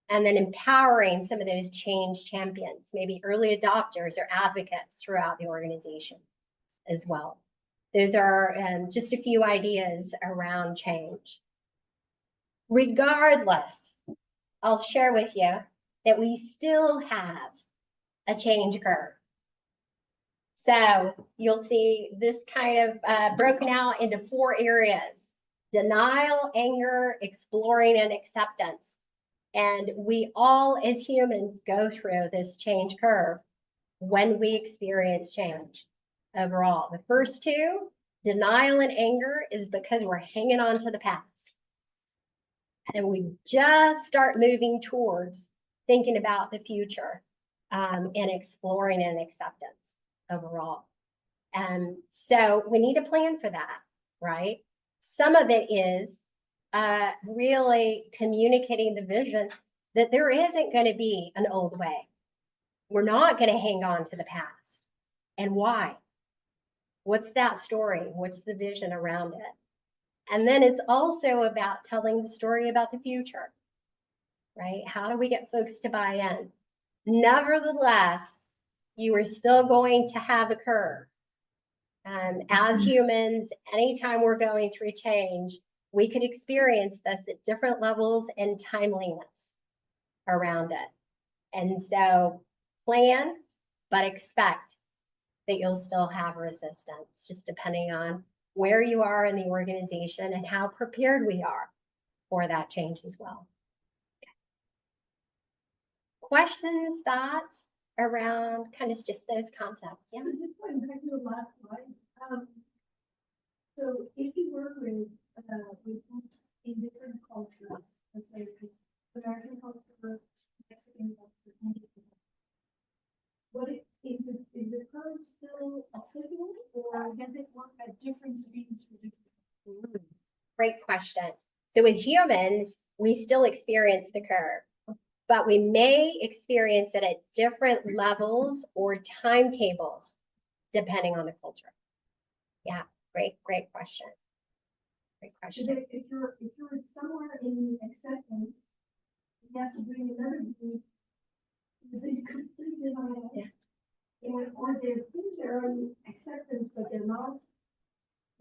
And then empowering some of those change champions, maybe early adopters or advocates throughout the organization as well. Those are just a few ideas around change. Regardless, I'll share with you that we still have a change curve. So you'll see this kind of broken out into 4 areas: denial, anger, exploring, and acceptance. And we all as humans go through this change curve when we experience change. overall. The first two, denial and anger, is because we're hanging on to the past. And we just start moving towards thinking about the future and exploring and acceptance overall. So we need a plan for that, right? Some of it is really communicating the vision that there isn't going to be an old way. We're not going to hang on to the past. And why? What's that story? What's the vision around it? And then it's also about telling the story about the future, right? How do we get folks to buy in? Nevertheless, you are still going to have a curve. As humans, anytime we're going through change, we could experience this at different levels and timeliness around it. And so plan, but expect that you'll still have resistance, just depending on where you are in the organization and how prepared we are for that change as well. Questions, thoughts around kind of just those concepts? Yeah. Just going back to the last slide. So if you work with groups in different cultures, let's say American culture, Mexican culture, Indian culture, is the curve still applicable, or does it work at different speeds for different? Great question. So as humans, we still experience the curve, but we may experience it at different levels or timetables, depending on the culture. Yeah, great question. Great question. If you're somewhere in acceptance, you have to bring another group. It's completely not. Yeah. Or they're think they're in acceptance, but they're not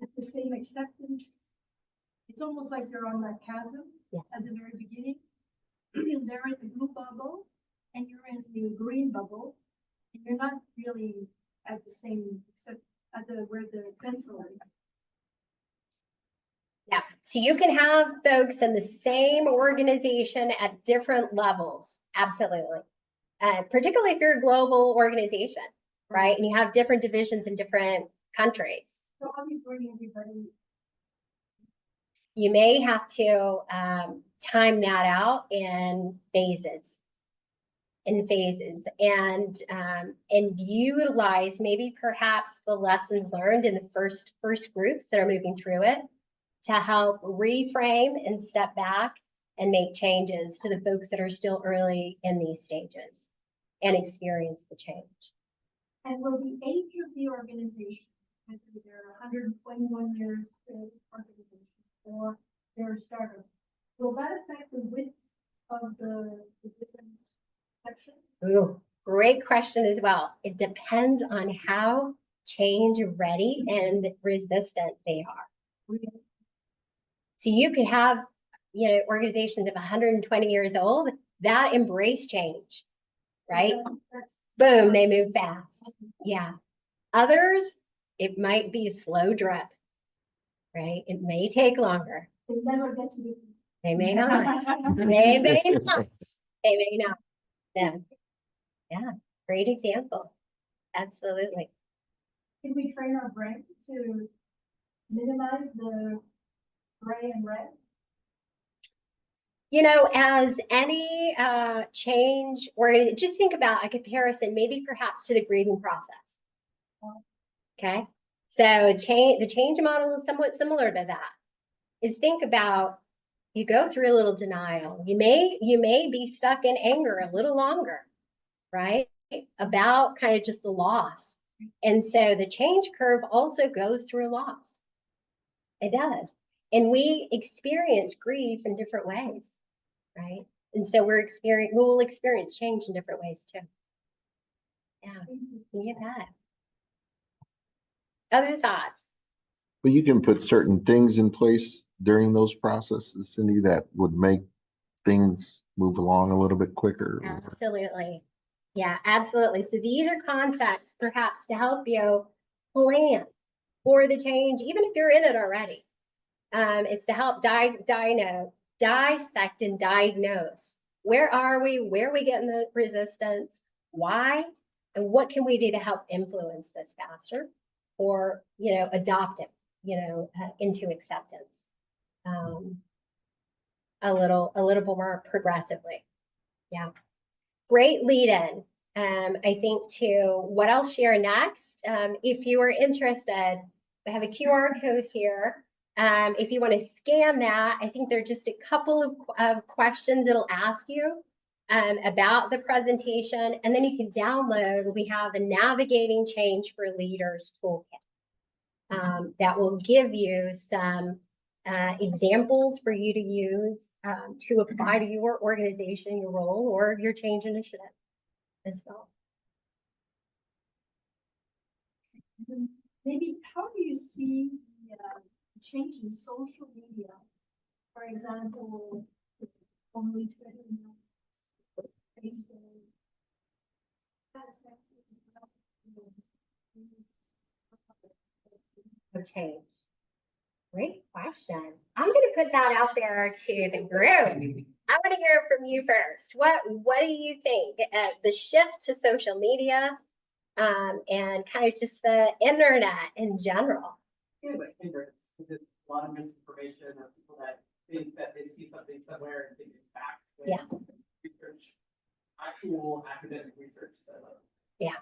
at the same acceptance. It's almost like they're on that chasm Yes. at the very beginning. They're in the blue bubble and you're in the green bubble. And you're not really at the same, except at where the pencil is. Yeah, so you can have folks in the same organization at different levels, absolutely. Particularly if you're a global organization, right? And you have different divisions in different countries. So how do you bring everybody? You may have to time that out in phases. And utilize maybe perhaps the lessons learned in the first groups that are moving through it to help reframe and step back and make changes to the folks that are still early in these stages and experience the change. And will the age of the organization, whether they're 121 years old organization or they're a startup, will that affect the width of the different sections? Ooh, great question as well. It depends on how change ready and resistant they are. So you could have, organizations of 120 years old that embrace change, right? Boom, they move fast. Yeah. Others, it might be a slow drip, right? It may take longer. They never get to the. They may not. They may not. They may not. Yeah, great example. Absolutely. Can we train our brain to minimize the gray and red? As any change, or just think about a comparison, maybe perhaps to the grieving process. Okay, so the change model is somewhat similar to that. Is think about, you go through a little denial. You may be stuck in anger a little longer, right? About kind of just the loss. And so the change curve also goes through a loss. It does. And we experience grief in different ways, right? And so we'll experience change in different ways too. Yeah, you get that. Other thoughts? But you can put certain things in place during those processes, Cyndi, that would make things move along a little bit quicker. Absolutely. Yeah, absolutely. So these are concepts perhaps to help you plan for the change, even if you're in it already. It's to help dissect and diagnose. Where are we? Where are we getting the resistance? Why? And what can we do to help influence this faster or, adopt it, into acceptance. A little bit more progressively. Yeah. Great lead in. I think to what I'll share next. If you are interested, we have a QR code here. If you want to scan that, I think there are just a couple of questions it'll ask you about the presentation, and then you can download. We have a Navigating Change for Leaders toolkit that will give you some examples for you to use to apply to your organization, your role, or your change initiative as well. Maybe how do you see the change in social media? For example, only Twitter, Facebook. For change. Great question. I'm going to put that out there to the group. I want to hear from you first. What do you think? The shift to social media and kind of just the internet in general. Yeah, but hindrance, because it's a lot of misinformation or people that think that they see something somewhere and think it's fact. Yeah. Research, actual academic research says that. Yeah.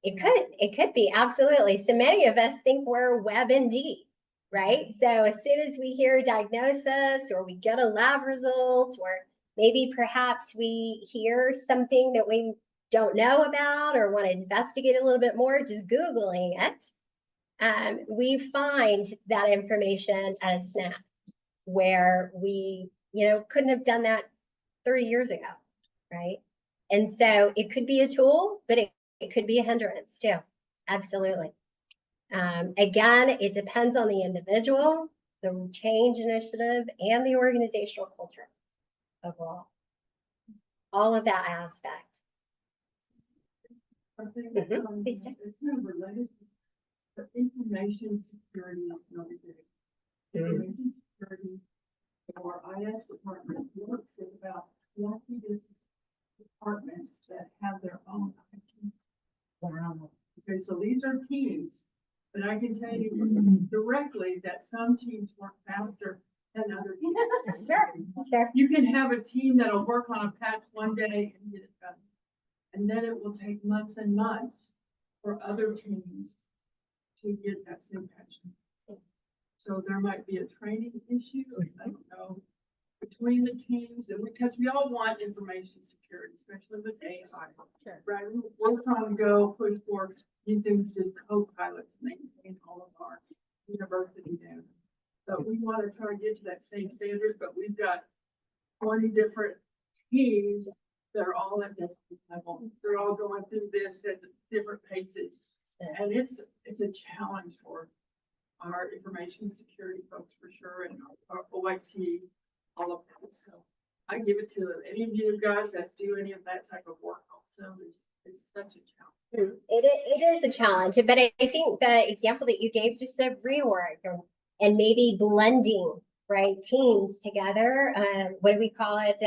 It could be, absolutely. So many of us think we're WebMD, right? So as soon as we hear a diagnosis or we get a lab result, or maybe perhaps we hear something that we don't know about or want to investigate a little bit more, just Googling it, we find that information at a snap where we, couldn't have done that 30 years ago, right? And so it could be a tool, but it could be a hindrance too. Absolutely. Again, it depends on the individual, the change initiative, and the organizational culture overall. All of that aspect. Please do. It's kind of related, but information security is another big. Information security, our IS department works with about 20 different departments that have their own IT. Wow. Okay, so these are teams, but I can tell you directly that some teams work faster than other teams. Sure. You can have a team that'll work on a patch one day and get it done. And then it will take months and months for other teams to get that same patch. So there might be a training issue, I don't know, between the teams, and because we all want information security, especially with AI. Sure. Right, we're trying to go push for using just Copilot to maintain all of our university data. So we want to try to get to that same standard, but we've got 20 different teams that are all at different level. They're all going through this at different paces. And it's a challenge for our information security folks for sure, and our OIT, all of that. So I give it to any of you guys that do any of that type of work also. It's such a challenge. It is a challenge, but I think the example that you gave just of reorg and maybe blending, right, teams together. What do we call it?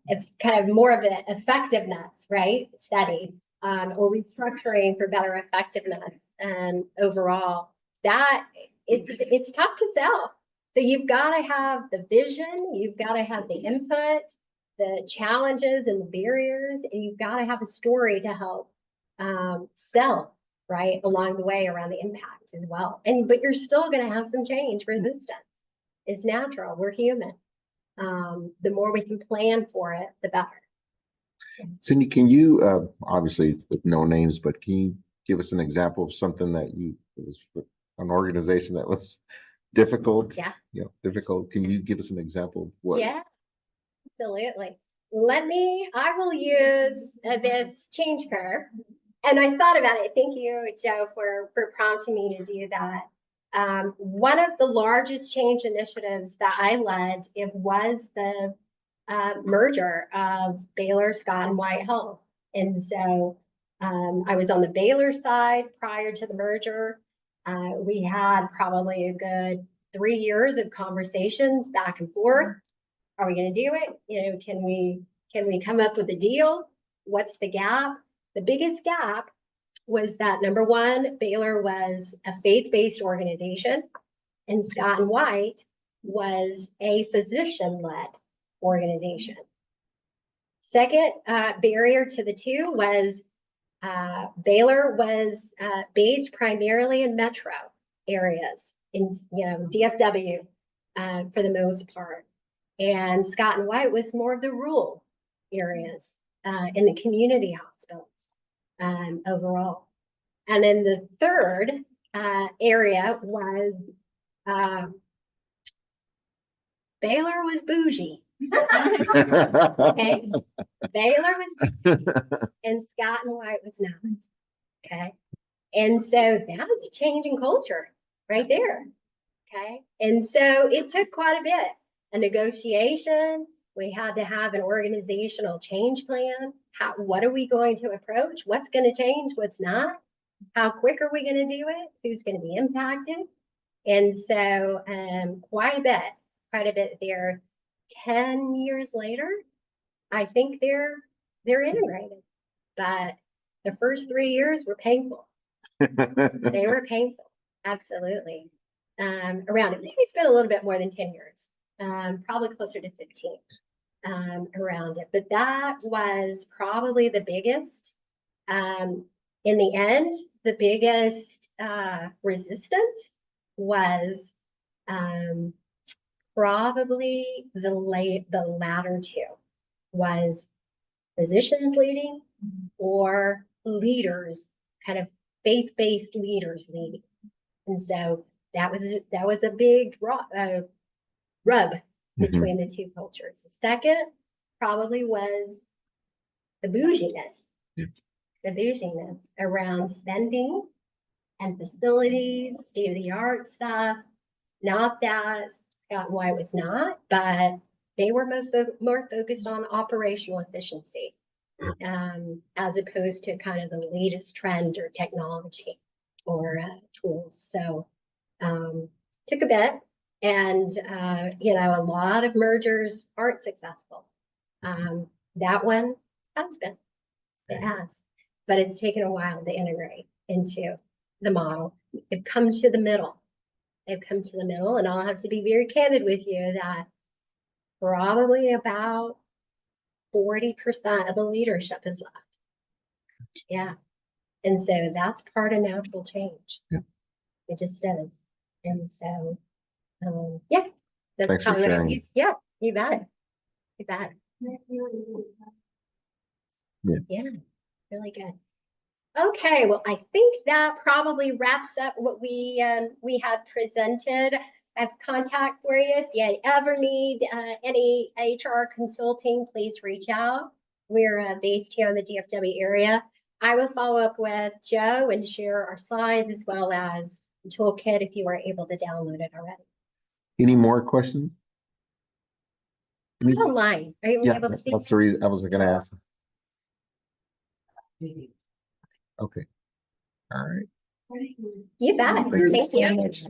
It's kind of more of an effectiveness, right? Study or restructuring for better effectiveness overall. That it's tough to sell. So you've got to have the vision, you've got to have the input, the challenges and the barriers, and you've got to have a story to help sell right along the way around the impact as well. But you're still going to have some change resistance. It's natural. We're human. The more we can plan for it, the better. Cyndi, can you, obviously with no names, but can you give us an example of something that it was an organization that was difficult? Yeah. Difficult. Can you give us an example of what? Yeah, absolutely. I will use this change curve. And I thought about it. Thank you, Joe, for prompting me to do that. One of the largest change initiatives that I led, it was the merger of Baylor, Scott, and White Health. And so I was on the Baylor side prior to the merger. We had probably a good 3 years of conversations back and forth. Are we going to do it? Can we come up with a deal? What's the gap? The biggest gap was that number one, Baylor was a faith-based organization and Scott and White was a physician-led organization. Second barrier to the two was Baylor was based primarily in metro areas, in DFW for the most part, and Scott and White was more of the rural areas in the community hospitals overall. And then the third area was Baylor was bougie. Okay, Baylor was and Scott and White was not. Okay, and so that's a change in culture right there. Okay, and so it took quite a bit, a negotiation. We had to have an organizational change plan. What are we going to approach? What's going to change? What's not? How quick are we going to do it? Who's going to be impacted? And so quite a bit there. 10 years later, I think they're integrated, but the first 3 years were painful. They were painful, absolutely. Around it, maybe it's been a little bit more than 10 years, probably closer to 15 around it. But that was probably the biggest. In the end, the biggest resistance was probably the latter two, was physicians leading or leaders, kind of faith-based leaders leading. And so that was a big rub between the two cultures. The second probably was the bouginess. The bouginess around spending and facilities, state-of-the-art stuff. Not that Scott and White was not, but they were more focused on operational efficiency as opposed to kind of the latest trend or technology or tools. So took a bit, and a lot of mergers aren't successful. That one has been, it has, but it's taken a while to integrate into the model. They've come to the middle. They've come to the middle, and I'll have to be very candid with you that probably about 40% of the leadership is left. Yeah. And so that's part of natural change. Yeah. It just is. And so, yeah. That's Thanks for kind of what I sharing. use. Yeah, you bet. You bet. Yeah, really good. Okay, well, I think that probably wraps up what we had presented. I have contact for you. If you ever need any HR consulting, please reach out. We're based here in the DFW area. I will follow up with Joe and share our slides as well as the toolkit if you were able to download it already. Any more questions? I'm online. Are you Yeah, able to see? that's the reason I was gonna ask. Okay. All right. You bet. Thank you Thank so you. much.